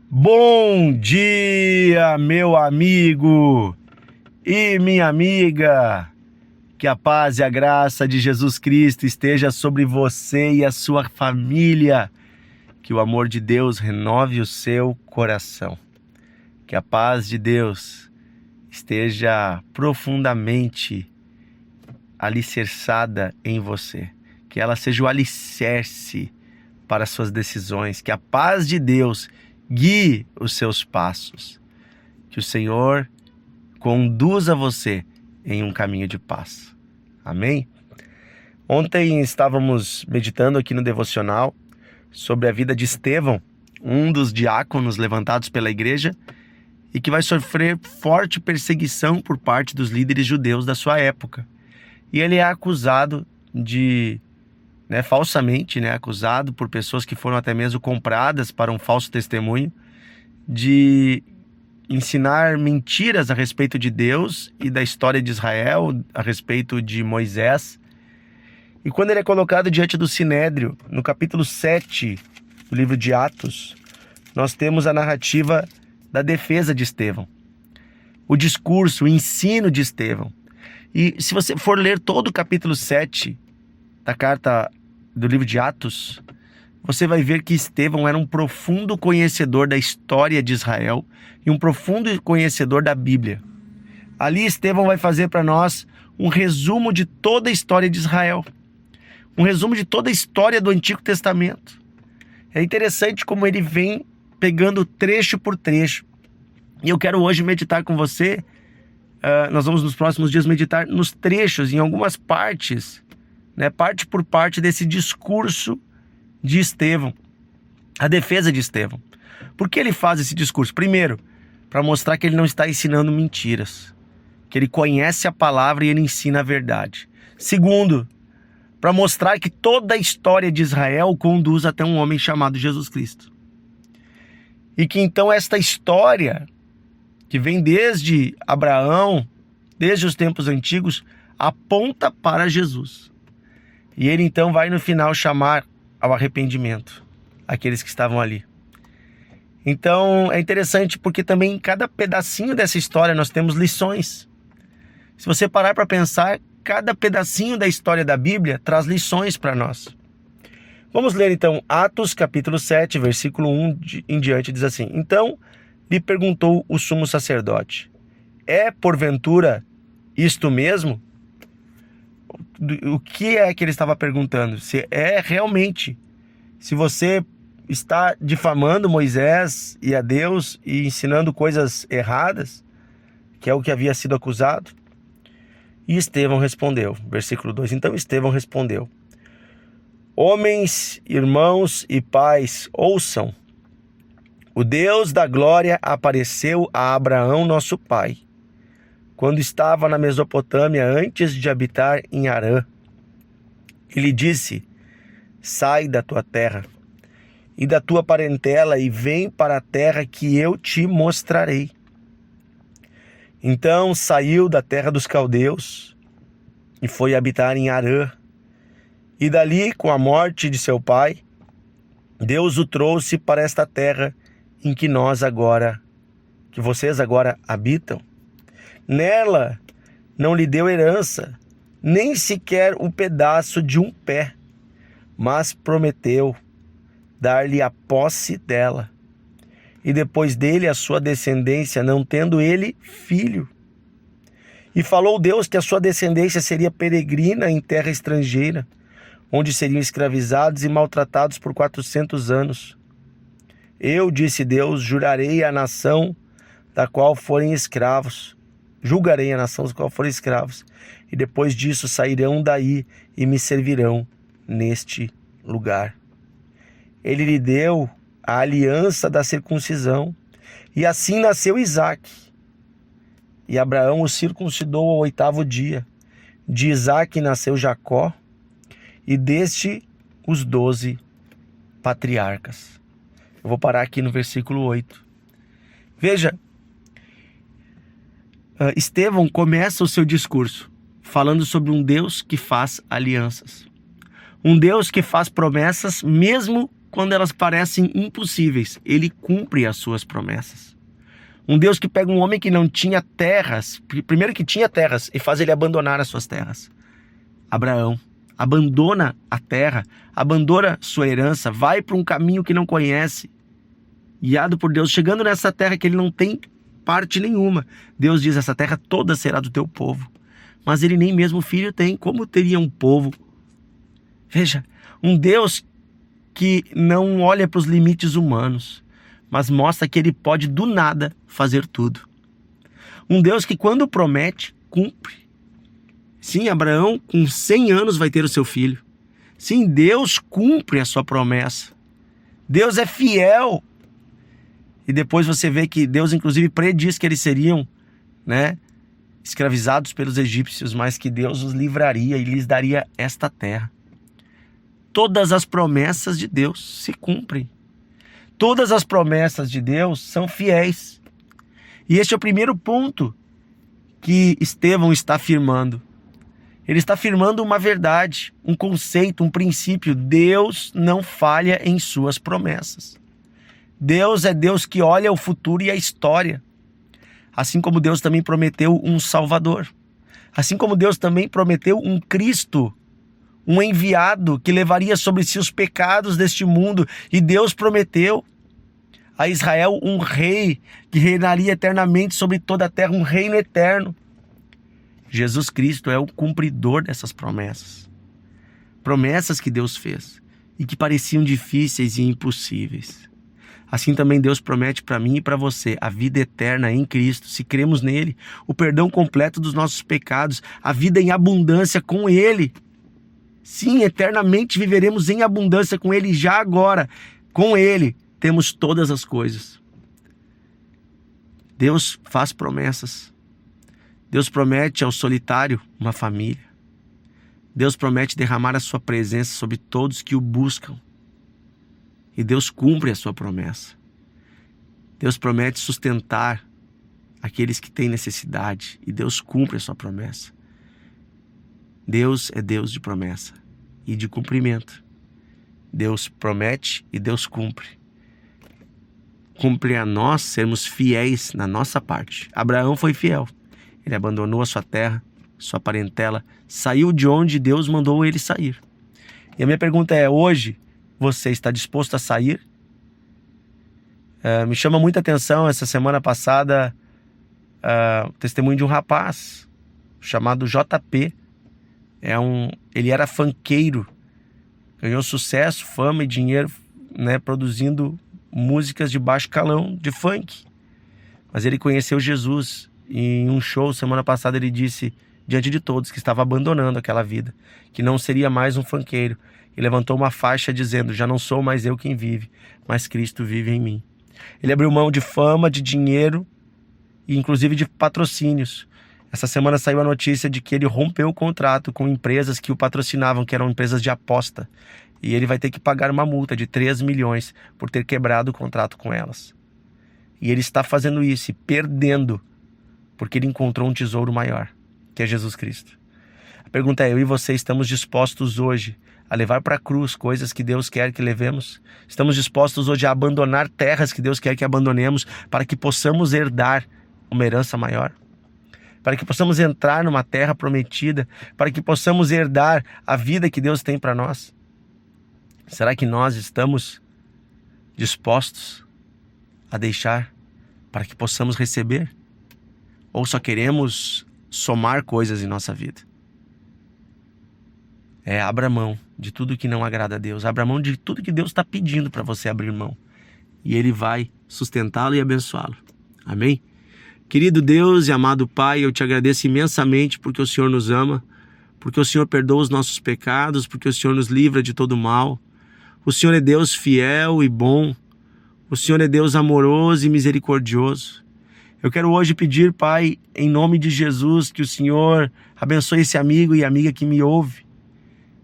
Bom dia, meu amigo e minha amiga. Que a paz e a graça de Jesus Cristo esteja sobre você e a sua família. Que o amor de Deus renove o seu coração. Que a paz de Deus esteja profundamente alicerçada em você. Que ela seja o alicerce para as suas decisões. Que a paz de Deus guie os seus passos. Que o Senhor conduza você em um caminho de paz. Amém? Ontem estávamos meditando aqui no devocional sobre a vida de Estevão, um dos diáconos levantados pela igreja e que vai sofrer forte perseguição por parte dos líderes judeus da sua época. E ele é acusado falsamente acusado por pessoas que foram até mesmo compradas para um falso testemunho, de ensinar mentiras a respeito de Deus e da história de Israel, a respeito de Moisés. E quando ele é colocado diante do Sinédrio, no capítulo 7 do livro de Atos, nós temos a narrativa da defesa de Estevão, o discurso, o ensino de Estevão. E se você for ler todo o capítulo 7 da carta do livro de Atos, você vai ver que Estevão era um profundo conhecedor da história de Israel e um profundo conhecedor da Bíblia. Ali Estevão vai fazer para nós um resumo de toda a história de Israel, um resumo de toda a história do Antigo Testamento. É interessante como ele vem pegando trecho por trecho. E eu quero hoje meditar com você, nós vamos nos próximos dias meditar nos trechos, em algumas partes, parte por parte desse discurso de Estevão, a defesa de Estevão. Por que ele faz esse discurso? Primeiro, para mostrar que ele não está ensinando mentiras, que ele conhece a palavra e ele ensina a verdade. Segundo, para mostrar que toda a história de Israel conduz até um homem chamado Jesus Cristo. E que então esta história, que vem desde Abraão, desde os tempos antigos, aponta para Jesus. E ele então vai no final chamar ao arrependimento aqueles que estavam ali. Então é interessante porque também em cada pedacinho dessa história nós temos lições. Se você parar para pensar, cada pedacinho da história da Bíblia traz lições para nós. Vamos ler então Atos capítulo 7, versículo 1 em diante, diz assim: Então lhe perguntou o sumo sacerdote: É porventura isto mesmo? O que é que ele estava perguntando? Se é realmente, se você está difamando Moisés e a Deus e ensinando coisas erradas, que é o que havia sido acusado. E Estevão respondeu, versículo 2, então Estevão respondeu: Homens, irmãos e pais, ouçam. O Deus da glória apareceu a Abraão, nosso pai, quando estava na Mesopotâmia antes de habitar em Harã. Ele disse: Sai da tua terra e da tua parentela e vem para a terra que eu te mostrarei. Então saiu da terra dos caldeus e foi habitar em Harã. E dali, com a morte de seu pai, Deus o trouxe para esta terra em que vocês agora habitam. Nela não lhe deu herança, nem sequer o pedaço de um pé, mas prometeu dar-lhe a posse dela, e depois dele a sua descendência, não tendo ele filho. E falou Deus que a sua descendência seria peregrina em terra estrangeira, onde seriam escravizados e maltratados por 400 anos. Eu, disse Deus, julgarei a nação da qual forem escravos, e depois disso sairão daí e me servirão neste lugar. Ele lhe deu a aliança da circuncisão, e assim nasceu Isaque. E Abraão o circuncidou ao 8º dia. De Isaque nasceu Jacó, e deste os 12 patriarcas. Eu vou parar aqui no versículo 8. Veja, Estevão começa o seu discurso falando sobre um Deus que faz alianças. Um Deus que faz promessas mesmo quando elas parecem impossíveis, ele cumpre as suas promessas. Um Deus que pega um homem que não tinha terras, primeiro que tinha terras, e faz ele abandonar as suas terras. Abraão abandona a terra, abandona sua herança, vai para um caminho que não conhece, guiado por Deus, chegando nessa terra que ele não tem parte nenhuma. Deus diz: essa terra toda será do teu povo. Mas ele nem mesmo filho tem, como teria um povo? Veja, um Deus que não olha para os limites humanos, mas mostra que ele pode do nada fazer tudo. Um Deus que quando promete, cumpre. Sim, Abraão com 100 anos vai ter o seu filho. Sim, Deus cumpre a sua promessa. Deus é fiel. E depois você vê que Deus inclusive prediz que eles seriam, escravizados pelos egípcios, mas que Deus os livraria e lhes daria esta terra. Todas as promessas de Deus se cumprem. Todas as promessas de Deus são fiéis. E este é o primeiro ponto que Estevão está afirmando. Ele está afirmando uma verdade, um conceito, um princípio. Deus não falha em suas promessas. Deus é Deus que olha o futuro e a história. Assim como Deus também prometeu um Salvador. Assim como Deus também prometeu um Cristo, um enviado que levaria sobre si os pecados deste mundo. E Deus prometeu a Israel um rei que reinaria eternamente sobre toda a terra, um reino eterno. Jesus Cristo é o cumpridor dessas promessas. Promessas que Deus fez e que pareciam difíceis e impossíveis. Assim também Deus promete para mim e para você a vida eterna em Cristo, se cremos nele, o perdão completo dos nossos pecados, a vida em abundância com ele. Sim, eternamente viveremos em abundância com ele já agora. Com ele temos todas as coisas. Deus faz promessas. Deus promete ao solitário uma família. Deus promete derramar a sua presença sobre todos que o buscam. E Deus cumpre a sua promessa. Deus promete sustentar aqueles que têm necessidade. E Deus cumpre a sua promessa. Deus é Deus de promessa e de cumprimento. Deus promete e Deus cumpre. Cumpre a nós sermos fiéis na nossa parte. Abraão foi fiel. Ele abandonou a sua terra, sua parentela, saiu de onde Deus mandou ele sair. E a minha pergunta é: hoje você está disposto a sair? Me chama muita atenção essa semana passada o testemunho de um rapaz chamado JP. Ele era funkeiro, ganhou sucesso, fama e dinheiro, produzindo músicas de baixo calão, de funk. Mas ele conheceu Jesus. E em um show, semana passada, ele disse diante de todos que estava abandonando aquela vida, que não seria mais um funkeiro. E levantou uma faixa dizendo: já não sou mais eu quem vive, mas Cristo vive em mim. Ele abriu mão de fama, de dinheiro e inclusive de patrocínios. Essa semana saiu a notícia de que ele rompeu o contrato com empresas que o patrocinavam, que eram empresas de aposta. E ele vai ter que pagar uma multa de 3 milhões por ter quebrado o contrato com elas. E ele está fazendo isso e perdendo, porque ele encontrou um tesouro maior, que é Jesus Cristo. A pergunta é: eu e você estamos dispostos hoje a levar para a cruz coisas que Deus quer que levemos? Estamos dispostos hoje a abandonar terras que Deus quer que abandonemos para que possamos herdar uma herança maior? Para que possamos entrar numa terra prometida? Para que possamos herdar a vida que Deus tem para nós? Será que nós estamos dispostos a deixar para que possamos receber? Ou só queremos somar coisas em nossa vida? Abra mão de tudo que não agrada a Deus. Abra mão de tudo que Deus está pedindo para você abrir mão. E Ele vai sustentá-lo e abençoá-lo. Amém? Querido Deus e amado Pai, eu te agradeço imensamente porque o Senhor nos ama, porque o Senhor perdoa os nossos pecados, porque o Senhor nos livra de todo mal. O Senhor é Deus fiel e bom. O Senhor é Deus amoroso e misericordioso. Eu quero hoje pedir, Pai, em nome de Jesus, que o Senhor abençoe esse amigo e amiga que me ouve,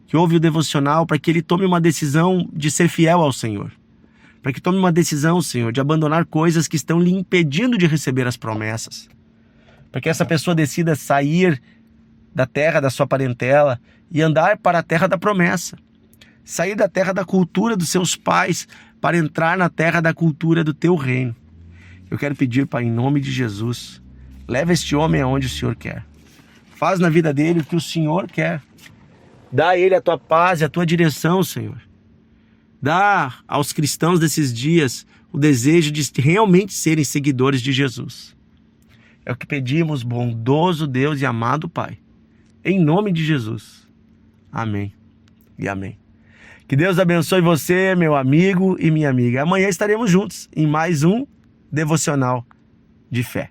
que ouve o devocional, para que ele tome uma decisão de ser fiel ao Senhor. Para que tome uma decisão, Senhor, de abandonar coisas que estão lhe impedindo de receber as promessas. Para que essa pessoa decida sair da terra da sua parentela e andar para a terra da promessa. sair da terra da cultura dos seus pais para entrar na terra da cultura do teu reino. Eu quero pedir, Pai, em nome de Jesus, leva este homem aonde o Senhor quer. Faz na vida dele o que o Senhor quer. Dá a ele a tua paz e a tua direção, Senhor. Dá aos cristãos desses dias o desejo de realmente serem seguidores de Jesus. É o que pedimos, bondoso Deus e amado Pai. Em nome de Jesus. Amém e amém. Que Deus abençoe você, meu amigo e minha amiga. Amanhã estaremos juntos em mais um Devocional de Fé.